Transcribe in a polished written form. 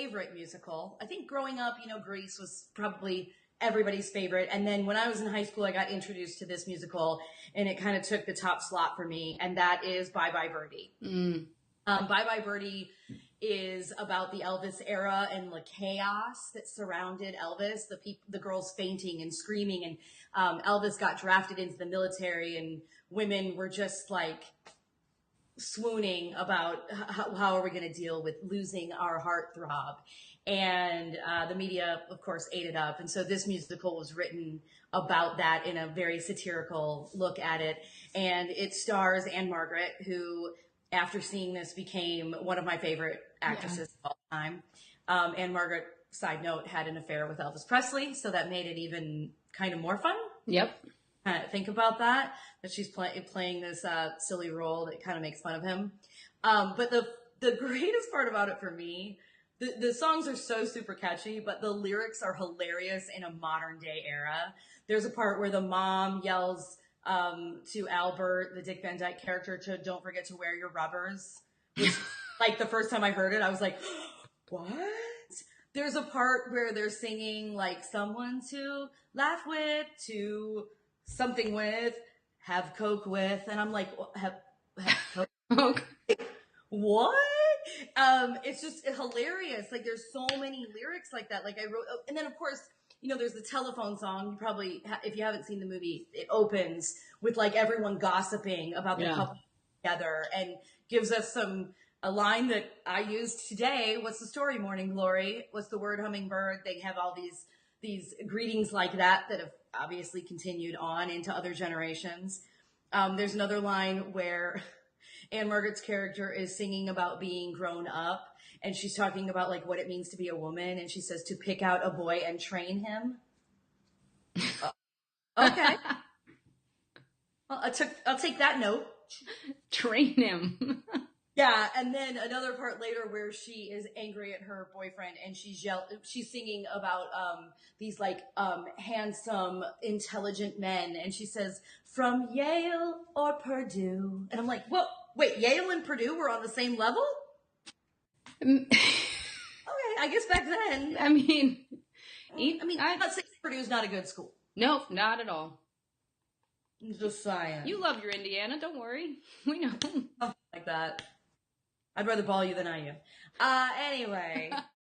favorite musical. I think growing up, Grease was probably everybody's favorite. And then when I was in high school, I got introduced to this musical, and it kind of took the top slot for me, and that is Bye Bye Birdie. Bye Bye Birdie is about the Elvis era and the chaos that surrounded Elvis, the girls fainting and screaming, and Elvis got drafted into the military, and women were just like swooning about how are we going to deal with losing our heartthrob. And the media, of course, ate it up. And so this musical was written about that in a very satirical look at it. And it stars Anne Margaret, who, after seeing this, became one of my favorite actresses of all time. Anne Margaret, side note, had an affair with Elvis Presley, so that made it even kind of more fun. Yep. Think about that she's playing this silly role that kind of makes fun of him. But the greatest part about it for me, the songs are so super catchy, but the lyrics are hilarious in a modern day era. There's a part where the mom yells to Albert, the Dick Van Dyke character, to don't forget to wear your rubbers. Which, like, the first time I heard it, I was like, what? There's a part where they're singing like someone to laugh with, to something with, have Coke with, and I'm like, have Coke? What? It's just hilarious. Like, there's so many lyrics like that. Like, I wrote, and then of course, there's the telephone song. You probably, if you haven't seen the movie, it opens with like everyone gossiping about the couple together, and gives us a line that I used today. What's the story, Morning Glory? What's the word, hummingbird? They have all these greetings like that have obviously continued on into other generations. There's another line where Anne Margaret's character is singing about being grown up, and she's talking about like what it means to be a woman, and she says to pick out a boy and train him. Okay. Well, I'll take that note. Train him. Yeah, and then another part later where she is angry at her boyfriend, and she's singing about these like handsome, intelligent men, and she says, from Yale or Purdue. And I'm like, well, wait, Yale and Purdue were on the same level? Okay, I guess back then. I mean, I'm not saying Purdue's not a good school. No, not at all. Just saying. You love your Indiana, don't worry. We know. Something like that. I'd rather ball you than I you. Anyway.